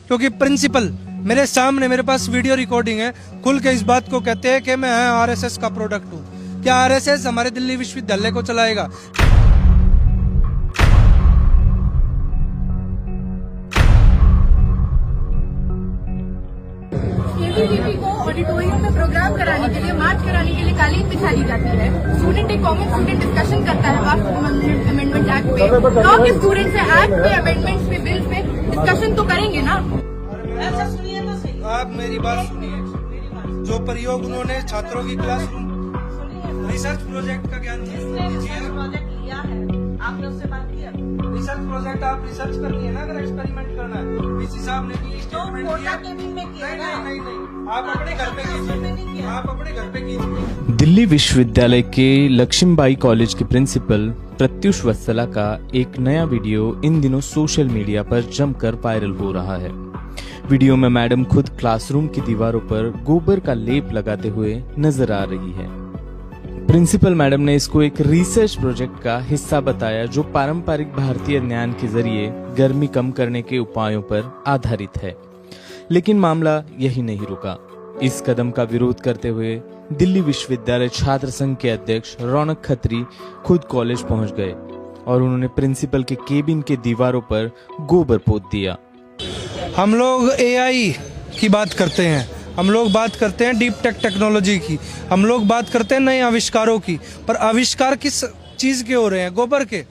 क्योंकि प्रिंसिपल मेरे सामने, मेरे पास वीडियो रिकॉर्डिंग है, खुल के इस बात को कहते हैं कि मैं आरएसएस का प्रोडक्ट हूँ। क्या आरएसएस हमारे दिल्ली विश्वविद्यालय को चलाएगा? केवीपीपी को ऑडिटोरियम में प्रोग्राम कराने के लिए, मार्च कराने के लिए कालीन बिछा दी जाती है। स्टूडेंट एक कॉमन स्टूडेंट डिस्कशन करता है वास्तव अमेंडमेंट एक्ट पे, लॉ के स्टूडेंट से एक्ट पे, अमेंडमेंट्स पे, बिल पे डिस्कशन तो करेंगे ना। ऐसा सुनिए तो सही। आप मेरी बात सुनिए। जो प्रयोग उन्होंने छात्रों की क्लासरूम रिसर्च प्रोजेक्ट का ज्ञान प्रोजेक्ट लिया है, आपने उससे बात किया? रिसर्च प्रोजेक्ट आप रिसर्च करनी है ना, अगर एक्सपेरिमेंट करना है। इस हिसाब ने भी स्टेटमेंट किया। नहीं, आप अपने घर पे कीजिए, आप अपने घर पे कीजिए। दिल्ली विश्वविद्यालय के लक्ष्मीबाई कॉलेज के प्रिंसिपल प्रत्युष वत्सला का एक नया वीडियो इन दिनों सोशल मीडिया पर जमकर वायरल हो रहा है। वीडियो में मैडम खुद क्लासरूम की दीवारों पर गोबर का लेप लगाते हुए नजर आ रही है। प्रिंसिपल मैडम ने इसको एक रिसर्च प्रोजेक्ट का हिस्सा बताया जो पारंपरिक भारतीय ज्ञान के जरिए गर्मी कम करने के उपायों पर आधारित है। लेकिन मामला यही नहीं रुका। इस कदम का विरोध करते हुए दिल्ली विश्वविद्यालय छात्र संघ के अध्यक्ष रौनक खत्री खुद कॉलेज पहुंच गए और उन्होंने प्रिंसिपल के केबिन के दीवारों पर गोबर पोत दिया। हम लोग एआई की बात करते हैं, हम लोग बात करते हैं डीप टेक टेक्नोलॉजी की, हम लोग बात करते हैं नए आविष्कारों की, पर आविष्कार किस चीज के हो रहे हैं? गोबर के।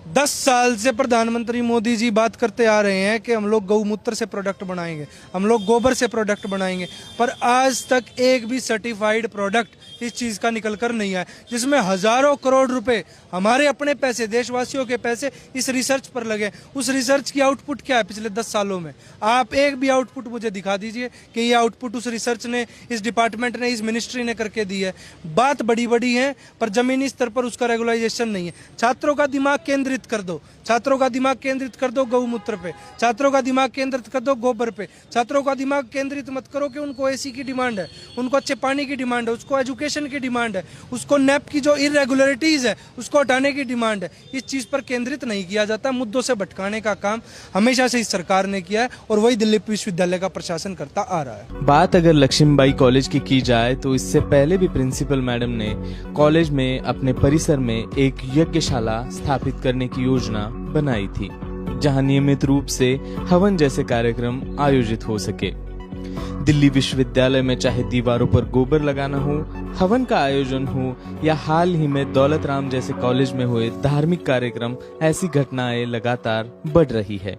10 साल से प्रधानमंत्री मोदी जी बात करते आ रहे हैं कि हम लोग गौमूत्र से प्रोडक्ट बनाएंगे, हम लोग गोबर से प्रोडक्ट बनाएंगे, पर आज तक एक भी सर्टिफाइड प्रोडक्ट इस चीज़ का निकल कर नहीं आया, जिसमें हजारों करोड़ रुपए हमारे अपने पैसे, देशवासियों के पैसे इस रिसर्च पर लगे। उस रिसर्च की आउटपुट क्या है पिछले 10 सालों में? आप एक भी आउटपुट मुझे दिखा दीजिए कि ये आउटपुट उस रिसर्च ने, इस डिपार्टमेंट ने, इस मिनिस्ट्री ने करके दी है। बात बड़ी बड़ी है पर जमीनी स्तर पर उसका रेगुलाइजेशन नहीं है। छात्रों का दिमाग केंद्रित कर दो, छात्रों का दिमाग केंद्रित कर दो गौमूत्र पे, छात्रों का दिमाग केंद्रित कर दो गोबर पे, छात्रों का दिमाग केंद्रित मत करो कि उनको एसी की डिमांड है, उनको अच्छे पानी की डिमांड है, उसको एजुकेशन की डिमांड है, उसको नैप की जो इरेगुलरिटीज है उसको हटाने की डिमांड है। इस चीज पर केंद्रित नहीं किया जाता। मुद्दों से भटकाने का काम हमेशा से इस सरकार ने किया है और वही दिल्ली विश्वविद्यालय का प्रशासन करता आ रहा है। बात अगर लक्ष्मीबाई कॉलेज की जाए तो इससे पहले भी प्रिंसिपल मैडम ने कॉलेज में अपने परिसर में एक यज्ञशाला स्थापित करने की योजना बनाई थी, जहां नियमित रूप से हवन जैसे कार्यक्रम आयोजित हो सके। दिल्ली विश्वविद्यालय में चाहे दीवारों पर गोबर लगाना हो, हवन का आयोजन हो या हाल ही में दौलत राम जैसे कॉलेज में हुए धार्मिक कार्यक्रम, ऐसी घटनाएं लगातार बढ़ रही है।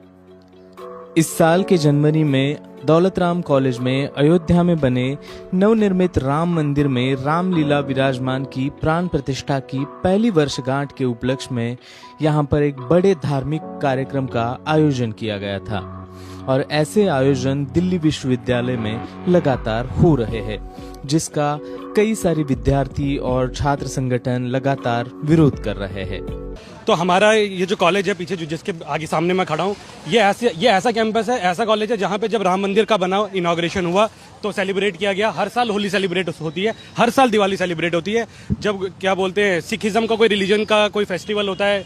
इस साल के जनवरी में दौलत राम कॉलेज में अयोध्या में बने नवनिर्मित राम मंदिर में रामलीला विराजमान की प्राण प्रतिष्ठा की पहली वर्षगांठ के उपलक्ष्य में यहां पर एक बड़े धार्मिक कार्यक्रम का आयोजन किया गया था और ऐसे आयोजन दिल्ली विश्वविद्यालय में लगातार हो रहे हैं, जिसका कई सारे विद्यार्थी और छात्र संगठन लगातार विरोध कर रहे हैं। तो हमारा ये जो कॉलेज है पीछे जो जिसके आगे सामने मैं खड़ा हूँ, ये ऐसा कैंपस है, ऐसा कॉलेज है जहाँ पे जब राम मंदिर का बना इनॉग्रेशन हुआ तो सेलिब्रेट किया गया। हर साल होली सेलिब्रेट होती है, हर साल दिवाली सेलिब्रेट होती है। जब क्या बोलते हैं सिखिज्म का कोई रिलीजन का कोई फेस्टिवल होता है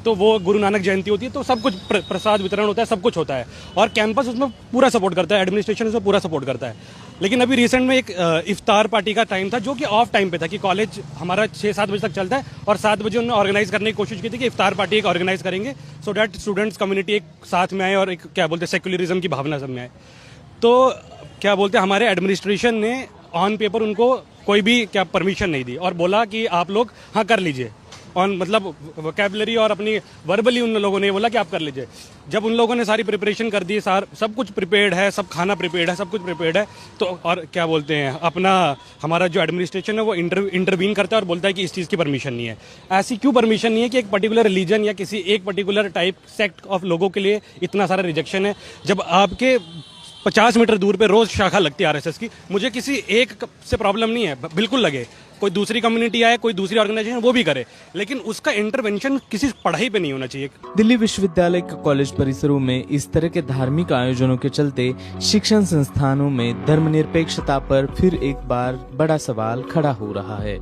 तो वो गुरु नानक जयंती होती है, तो सब कुछ प्रसाद वितरण होता है, सब कुछ होता है और कैंपस उसमें पूरा सपोर्ट करता है, एडमिनिस्ट्रेशन उसमें पूरा सपोर्ट करता है। लेकिन अभी रिसेंट में एक इफ्तार पार्टी का टाइम था जो कि ऑफ टाइम पे था कि कॉलेज हमारा 6-7 बजे तक चलता है और 7 बजे उन्होंने ऑर्गेनाइज करने की कोशिश की थी कि इफ्तार पार्टी एक ऑर्गेनाइज करेंगे सो डैट स्टूडेंट्स कम्युनिटी एक साथ में आए और एक क्या बोलते हैं सेक्युलरिज्म की भावना सब में आए। तो क्या बोलते हैं हमारे एडमिनिस्ट्रेशन ने ऑन पेपर उनको कोई भी क्या परमिशन नहीं दी और बोला कि आप लोग हाँ कर लीजिए, ऑन मतलब वोकैबुलरी और अपनी वर्बली उन लोगों ने बोला कि आप कर लीजिए। जब उन लोगों ने सारी प्रिपरेशन कर दी, सब कुछ प्रिपेयर्ड है, सब खाना प्रिपेयर्ड है, सब कुछ प्रिपेयर्ड है, तो और क्या बोलते हैं अपना हमारा जो एडमिनिस्ट्रेशन है वो इंटरवीन करता है और बोलता है कि इस चीज़ की परमिशन नहीं है। ऐसी क्यों परमिशन नहीं है कि एक पर्टिकुलर रिलीजन या किसी एक पर्टिकुलर टाइप सेक्ट ऑफ लोगों के लिए इतना सारा रिजेक्शन है, जब आपके 50 मीटर दूर पे रोज शाखा लगती है आरएसएस की। मुझे किसी एक से प्रॉब्लम नहीं है, बिल्कुल लगे, कोई दूसरी कम्युनिटी आए, कोई दूसरी ऑर्गेनाइजेशन वो भी करे, लेकिन उसका इंटरवेंशन किसी पढ़ाई पे नहीं होना चाहिए। दिल्ली विश्वविद्यालय के कॉलेज परिसरों में इस तरह के धार्मिक आयोजनों के चलते शिक्षण संस्थानों में धर्मनिरपेक्षता पर फिर एक बार बड़ा सवाल खड़ा हो रहा है।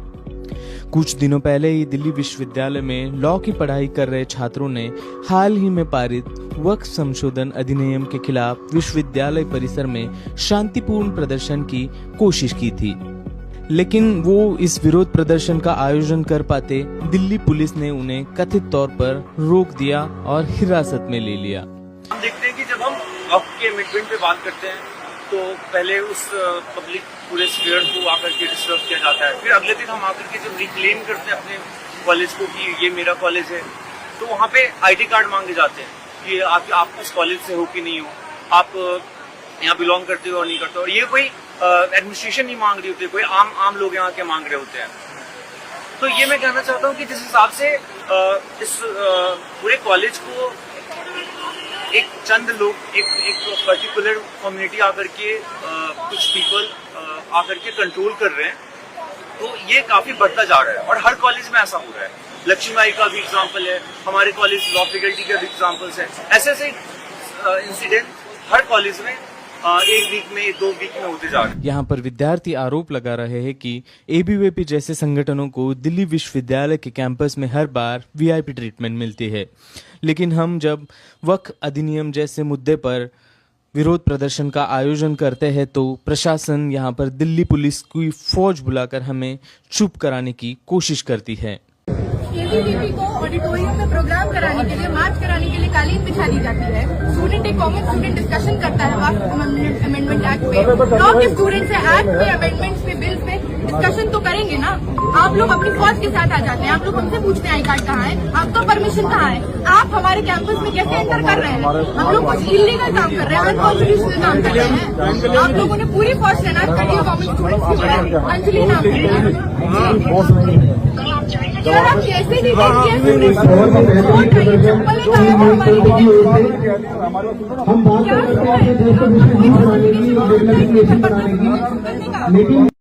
कुछ दिनों पहले ही दिल्ली विश्वविद्यालय में लॉ की पढ़ाई कर रहे छात्रों ने हाल ही में पारित वक्फ संशोधन अधिनियम के खिलाफ विश्वविद्यालय परिसर में शांतिपूर्ण प्रदर्शन की कोशिश की थी, लेकिन वो इस विरोध प्रदर्शन का आयोजन कर पाते दिल्ली पुलिस ने उन्हें कथित तौर पर रोक दिया और हिरासत में ले लिया। हम देखते हैं कि जब हम वक्फ के अमेंडमेंट पे बात करते हैं तो पहले उस पब्लिक पूरे स्फीयर को आकर के डिस्टर्ब किया जाता है, फिर अगले दिन हम आकर के जब रिक्लेम करते हैं अपने कॉलेज को कि ये मेरा कॉलेज है, तो वहाँ पे आईडी कार्ड मांगे जाते हैं कि आप उस कॉलेज से हो कि नहीं हो, आप यहाँ बिलोंग करते हो और नहीं करते हो। और ये कोई एडमिनिस्ट्रेशन नहीं मांग रही होती, कोई आम लोग यहाँ के मांग रहे होते हैं। तो ये मैं कहना चाहता हूँ कि जिस हिसाब से इस पूरे कॉलेज को एक चंद लोग एक पर्टिकुलर कम्युनिटी आकर के कुछ पीपल आकर के कंट्रोल कर रहे हैं, तो ये काफी बढ़ता जा रहा है और हर कॉलेज में ऐसा हो रहा है। लक्ष्मीबाई का भी एग्जाम्पल है, हमारे कॉलेज लॉ फैकल्टी के भी एग्जाम्पल्स हैं। ऐसे ऐसे इंसिडेंट हर कॉलेज में एक वीक में 2 वीक में होते जा रहे हैं। यहाँ पर विद्यार्थी आरोप लगा रहे हैं कि एबीवीपी जैसे संगठनों को दिल्ली विश्वविद्यालय के कैंपस में हर बार वीआईपी ट्रीटमेंट मिलती है, लेकिन हम जब वक्फ अधिनियम जैसे मुद्दे पर विरोध प्रदर्शन का आयोजन करते हैं तो प्रशासन यहाँ पर दिल्ली पुलिस की फौज बुलाकर हमें चुप कराने की कोशिश करती है। एबीवीपी को ऑडिटोरियम में प्रोग्राम कराने के लिए, मार्च कराने के लिए कालीन बिछा दी जाती है। स्टूडेंट एक कॉमन स्टूडेंट डिस्कशन करता है वक्फ अमेंडमेंट एक्ट पे, लॉ के स्टूडेंट से एक्ट पे, अमेंडमेंट्स पे, बिल्स पे डिस्कशन तो करेंगे ना। आप लोग अपनी फौज के साथ आ जाते हैं, आप लोग हमसे पूछते हैं आई कार्ड कहाँ है, आपका परमिशन कहाँ है, आप हमारे कैंपस में कैसे एंटर कर रहे हैं। हम लोग कुछ इलीगल काम कर रहे हैं, अनकॉन्स्टिट्यूशनल काम कर रहे हैं। आप लोगों ने पूरी फौज तैनात कर दी कॉमन स्टूडेंट्स के ऊपर। अंजलि नाम है, सर आप कैसे दी चप्पल